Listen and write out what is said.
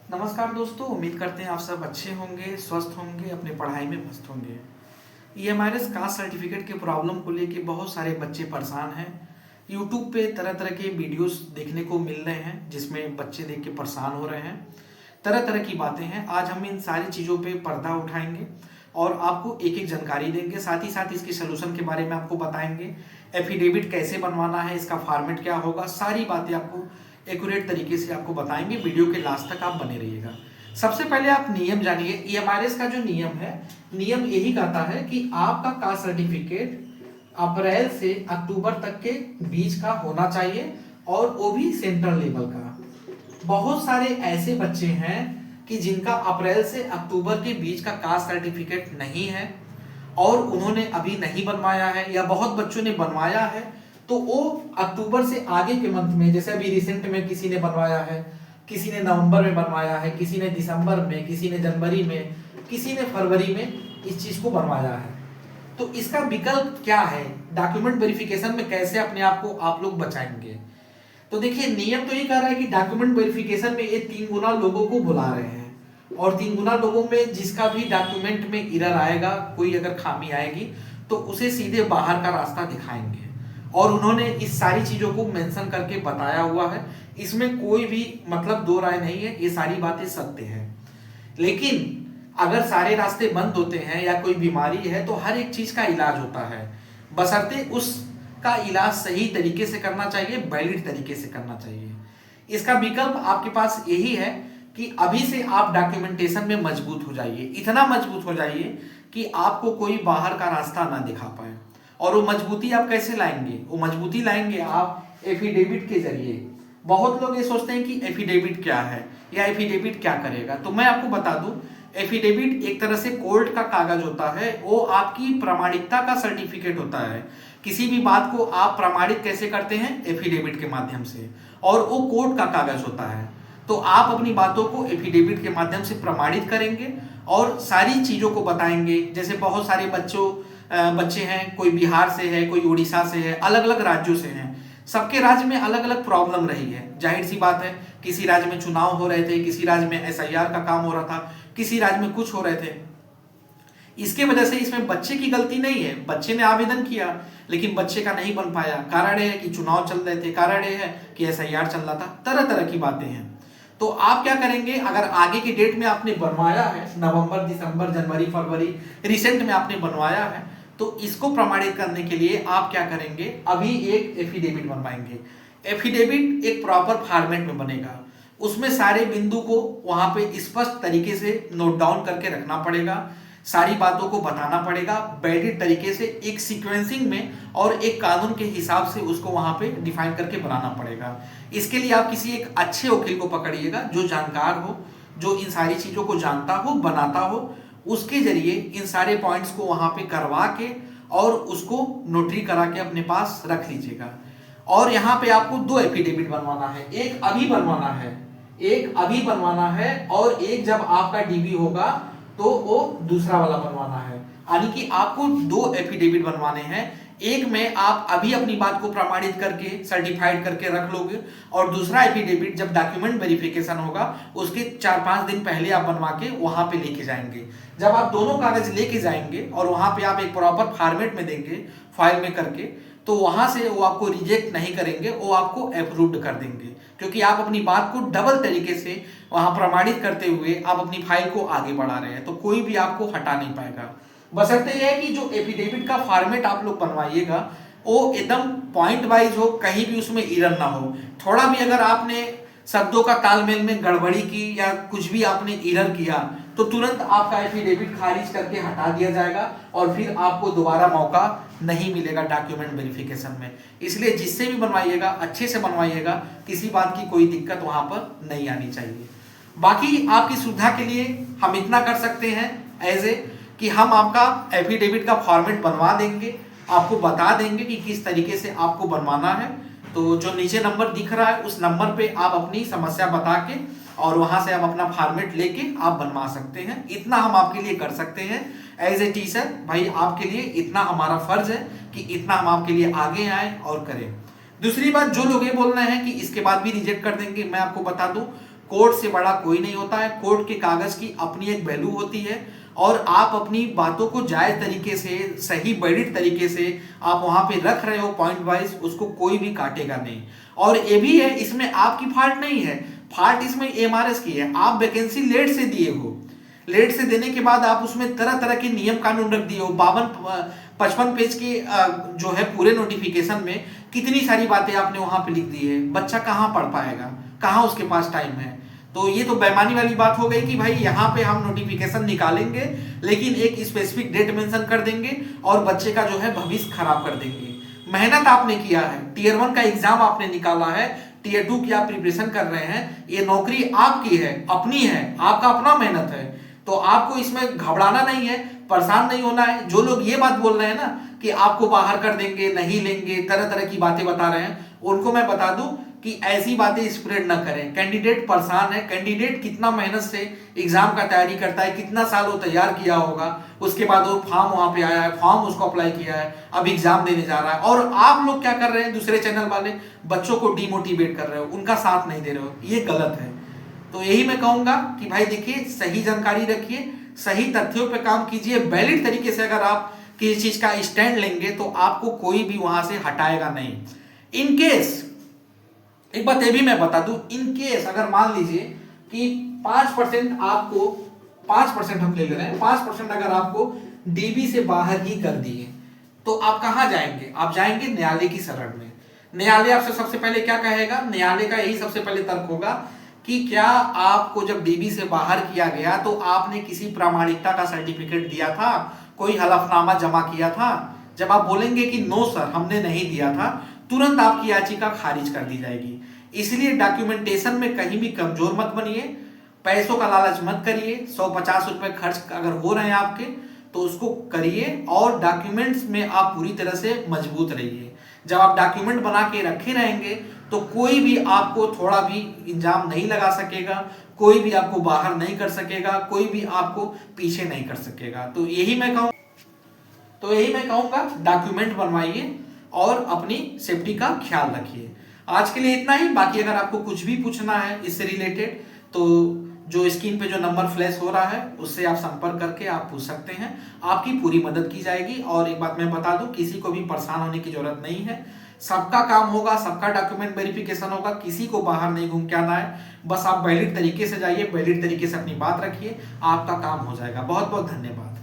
नमस्कार दोस्तों, उम्मीद करते हैं आप सब अच्छे होंगे, स्वस्थ होंगे, अपनी पढ़ाई में मस्त होंगे। ईएमआईआरएस कास्ट सर्टिफिकेट के प्रॉब्लम को लेके बहुत सारे बच्चे परेशान हैं। यूट्यूब पे तरह तरह के वीडियोस देखने को मिल रहे हैं जिसमें बच्चे देख के परेशान हो रहे हैं। तरह तरह की बातें हैं। आज हम इन सारी चीज़ों पे पर्दा उठाएंगे और आपको एक एक जानकारी देंगे। साथ ही साथ इसके सोल्यूशन के बारे में आपको बताएंगे। एफिडेविट कैसे बनवाना है, इसका फॉर्मेट क्या होगा, सारी बातें आपको एक्यूरेट तरीके से आपको बताएंगे। वीडियो के लास्ट तक आप बने रहिएगा। सबसे पहले आप नियम जानिए। ईएमआईआरएस का जो नियम है, नियम यही कहता है कि आपका कास्ट सर्टिफिकेट अप्रैल से अक्टूबर तक के बीच का होना चाहिए और वो भी सेंट्रल लेवल का। बहुत सारे ऐसे बच्चे हैं कि जिनका अप्रैल से अक्टूबर के बीच का कास्ट सर्टिफिकेट नहीं है और उन्होंने अभी नहीं बनवाया है, या बहुत बच्चों ने बनवाया है तो वो अक्टूबर से आगे के मंथ में, जैसे अभी रिसेंट में किसी ने बनवाया है, किसी ने नवंबर में बनवाया है, किसी ने दिसंबर में, किसी ने जनवरी में, किसी ने फरवरी में इस चीज को बनवाया है। तो इसका विकल्प क्या है? डॉक्यूमेंट वेरिफिकेशन में कैसे अपने आप को आप लोग बचाएंगे? तो देखिए, नियम तो ये कह रहा है कि डॉक्यूमेंट वेरिफिकेशन में ये 3 गुना लोगों को बुला रहे हैं और 3 गुना लोगों में जिसका भी डॉक्यूमेंट में एरर आएगा, कोई अगर खामी आएगी तो उसे सीधे बाहर का रास्ता दिखाएंगे। और उन्होंने इस सारी चीजों को मेंशन करके बताया हुआ है। इसमें कोई भी मतलब दो राय नहीं है, ये सारी बातें सत्य है। लेकिन अगर सारे रास्ते बंद होते हैं या कोई बीमारी है तो हर एक चीज का इलाज होता है, बशर्ते उसका इलाज सही तरीके से करना चाहिए, वैलिड तरीके से करना चाहिए। इसका विकल्प आपके पास यही है कि अभी से आप डॉक्यूमेंटेशन में मजबूत हो जाइए। इतना मजबूत हो जाइए कि आपको कोई बाहर का रास्ता ना दिखा पाए। और वो मजबूती आप कैसे लाएंगे? वो मजबूती लाएंगे आप एफिडेविट के जरिए। बहुत लोग ये सोचते हैं कि एफिडेविट क्या है या एफिडेविट क्या करेगा। तो मैं आपको बता दूं, एफिडेविट एक तरह से कोर्ट का कागज होता है। वो आपकी प्रामाणिकता का सर्टिफिकेट होता है। किसी भी बात को आप प्रमाणित कैसे करते हैं? एफिडेविट के माध्यम से। और वो कोर्ट का कागज होता है। तो आप अपनी बातों को एफिडेविट के माध्यम से प्रमाणित करेंगे और सारी चीजों को बताएंगे। जैसे बहुत सारे बच्चे हैं, कोई बिहार से है, कोई उड़ीसा से है, अलग अलग राज्यों से हैं। सबके राज्य में अलग अलग प्रॉब्लम रही है। जाहिर सी बात है, किसी राज्य में चुनाव हो रहे थे, किसी राज्य में एसआईआर का काम हो रहा था, किसी राज्य में कुछ हो रहे थे। इसके वजह से इसमें बच्चे की गलती नहीं है। बच्चे ने आवेदन किया लेकिन बच्चे का नहीं बन पाया। कारण है कि चुनाव चल रहे थे, कारण है कि एसआईआर चल रहा था। तरह तरह की बातें हैं। तो आप क्या करेंगे? अगर आगे की डेट में आपने बनवाया है, नवंबर, दिसंबर, जनवरी, फरवरी, रिसेंट में आपने बनवाया है, तो इसको प्रमाणित करने के लिए आप क्या करेंगे? अभी एक एफिडेविट बनवाएंगे। एफिडेविट एक प्रॉपर फॉर्मेट में बनेगा। उसमें सारे बिंदु को वहां पे स्पष्ट तरीके से नोट डाउन करके रखना पड़ेगा। सारी बातों को बताना पड़ेगा वैलिड तरीके से, एक सीक्वेंसिंग में और एक कानून के हिसाब से उसको वहां पे डिफाइन करके बनाना पड़ेगा। इसके लिए आप किसी एक अच्छे वकील को पकड़िएगा जो जानकार हो, जो इन सारी चीजों को जानता हो, बनाता हो। उसके जरिए इन सारे पॉइंट्स को वहां पे करवा के और उसको नोटरी करा के अपने पास रख लीजिएगा। और यहाँ पे आपको 2 एफिडेविट बनवाना है। एक अभी बनवाना है, एक अभी बनवाना है, और एक जब आपका डीबी होगा तो वो दूसरा वाला बनवाना है। यानी कि आपको 2 एफिडेविट बनवाने हैं। एक में आप अभी अपनी बात को प्रमाणित करके सर्टिफाइड करके रख लोगे, और दूसरा एफिडेविट जब डॉक्यूमेंट वेरिफिकेशन होगा उसके 4-5 दिन पहले आप बनवा के वहां पे लेके जाएंगे। जब आप दोनों कागज लेके जाएंगे और वहां पे आप एक प्रॉपर फॉर्मेट में देंगे, फाइल में करके, तो वहां से वो आपको रिजेक्ट नहीं करेंगे, वो आपको अप्रूव्ड कर देंगे। क्योंकि आप अपनी बात को डबल तरीके से वहां प्रमाणित करते हुए आप अपनी फाइल को आगे बढ़ा रहे हैं, तो कोई भी आपको हटा नहीं पाएगा। बशर्ते यह है कि जो एफिडेविट का फॉर्मेट आप लोग बनवाइएगा वो एकदम पॉइंट वाइज हो, कहीं भी उसमें एरर ना हो। थोड़ा भी अगर आपने शब्दों का तालमेल में गड़बड़ी की या कुछ भी आपने एरर किया तो तुरंत आपका एफिडेविट खारिज करके हटा दिया जाएगा और फिर आपको दोबारा मौका नहीं मिलेगा डॉक्यूमेंट वेरिफिकेशन में। इसलिए जिससे भी बनवाइएगा अच्छे से बनवाइएगा, किसी बात की कोई दिक्कत वहां पर नहीं आनी चाहिए। बाकी आपकी सुविधा के लिए हम इतना कर सकते हैं एज ए कि हम आपका एफिडेविट का फॉर्मेट बनवा देंगे, आपको बता देंगे कि किस तरीके से आपको बनवाना है। तो जो नीचे नंबर दिख रहा है उस नंबर पे आप अपनी समस्या बता के और वहां से आप अपना फॉर्मेट लेके आप बनवा सकते हैं। इतना हम आपके लिए कर सकते हैं एज ए टीचर। भाई आपके लिए इतना हमारा फर्ज है कि इतना हम आपके लिए आगे आए और करें। दूसरी बात, जो लोग ये बोल रहे हैं कि इसके बाद भी रिजेक्ट कर देंगे, मैं आपको बता दूं कोर्ट से बड़ा कोई नहीं होता है। कोर्ट के कागज की अपनी एक वैल्यू होती है और आप अपनी बातों को जायज तरीके से, सही वैलिड तरीके से आप वहां पे रख रहे हो पॉइंट वाइज, उसको कोई भी काटेगा नहीं। और ये भी है, इसमें आपकी फॉल्ट नहीं है, फॉल्ट इसमें एमआरएस की है। आप वैकेंसी लेट से दिए हो, लेट से देने के बाद आप उसमें तरह तरह के नियम कानून रख दिए हो। 55 पेज के जो है पूरे नोटिफिकेशन में कितनी सारी बातें आपने वहां पे लिख दी है। बच्चा कहाँ पढ़ पाएगा, कहाँ उसके पास टाइम है। तो ये तो बेईमानी वाली बात हो गई कि भाई यहाँ पे हम नोटिफिकेशन निकालेंगे लेकिन एक स्पेसिफिक डेट मेंशन कर देंगे और बच्चे का जो है भविष्य खराब कर देंगे। मेहनत आपने किया है, टीयर 1 का एग्जाम आपने निकाला है, टीयर 2 की आप प्रिपरेशन कर रहे हैं, ये नौकरी आपकी है, अपनी है, आपका अपना मेहनत है। तो आपको इसमें घबराना नहीं है, परेशान नहीं होना है। जो लोग ये बात बोल रहे हैं ना कि आपको बाहर कर देंगे, नहीं लेंगे, तरह तरह की बातें बता रहे हैं, उनको मैं बता दूं कि ऐसी बातें स्प्रेड ना करें। कैंडिडेट परेशान है, कैंडिडेट कितना मेहनत से एग्जाम का तैयारी करता है, कितना साल वो तैयार किया होगा, उसके बाद वो फॉर्म वहां पे आया है, फॉर्म उसको अप्लाई किया है, अब एग्जाम देने जा रहा है। और आप लोग क्या कर रहे हैं, दूसरे चैनल वाले बच्चों को डिमोटिवेट कर रहे हो, उनका साथ नहीं दे रहे हो, ये गलत है। तो यही मैं कहूंगा कि भाई देखिए, सही जानकारी रखिए, सही तथ्यों पे काम कीजिए, वैलिड तरीके से अगर आप किसी चीज का स्टैंड लेंगे तो आपको कोई भी वहां से हटाएगा नहीं। इन केस एक बात ये भी मैं बता दूं, इन केस अगर मान लीजिए कि 5% आपको, 5% हम ले रहे हैं, 5% अगर आपको डीबी से बाहर ही कर दिए तो आप कहां जाएंगे, आप जाएंगे न्यायालय की शरण में। न्यायालय आपसे सबसे पहले क्या कहेगा, न्यायालय का यही सबसे पहले तर्क होगा कि क्या आपको जब डीबी से बाहर किया गया तो आपने किसी प्रामाणिकता का सर्टिफिकेट दिया था, कोई हलफनामा जमा किया था। जब आप बोलेंगे कि नो सर हमने नहीं दिया था, तुरंत आपकी याचिका खारिज कर दी जाएगी। इसलिए डॉक्यूमेंटेशन में कहीं भी कमजोर मत बनिए, पैसों का लालच मत करिए। 150 रुपए खर्च अगर हो रहे हैं आपके तो उसको करिए और डॉक्यूमेंट्स में आप पूरी तरह से मजबूत रहिए। जब आप डॉक्यूमेंट बना के रखे रहेंगे तो कोई भी आपको थोड़ा भी इल्जाम नहीं लगा सकेगा, कोई भी आपको बाहर नहीं कर सकेगा, कोई भी आपको पीछे नहीं कर सकेगा। तो यही मैं कहूंगा डॉक्यूमेंट बनवाइए और अपनी सेफ्टी का ख्याल रखिए। आज के लिए इतना ही। बाकी अगर आपको कुछ भी पूछना है इससे रिलेटेड तो जो स्क्रीन पे जो नंबर फ्लैश हो रहा है उससे आप संपर्क करके आप पूछ सकते हैं, आपकी पूरी मदद की जाएगी। और एक बात मैं बता दूं, किसी को भी परेशान होने की जरूरत नहीं है, सबका काम होगा, सबका डॉक्यूमेंट वेरिफिकेशन होगा, किसी को बाहर नहीं घूम के आना है। बस आप वैलिड तरीके से जाइए, वैलिड तरीके से अपनी बात रखिए, आपका काम हो जाएगा। बहुत बहुत धन्यवाद।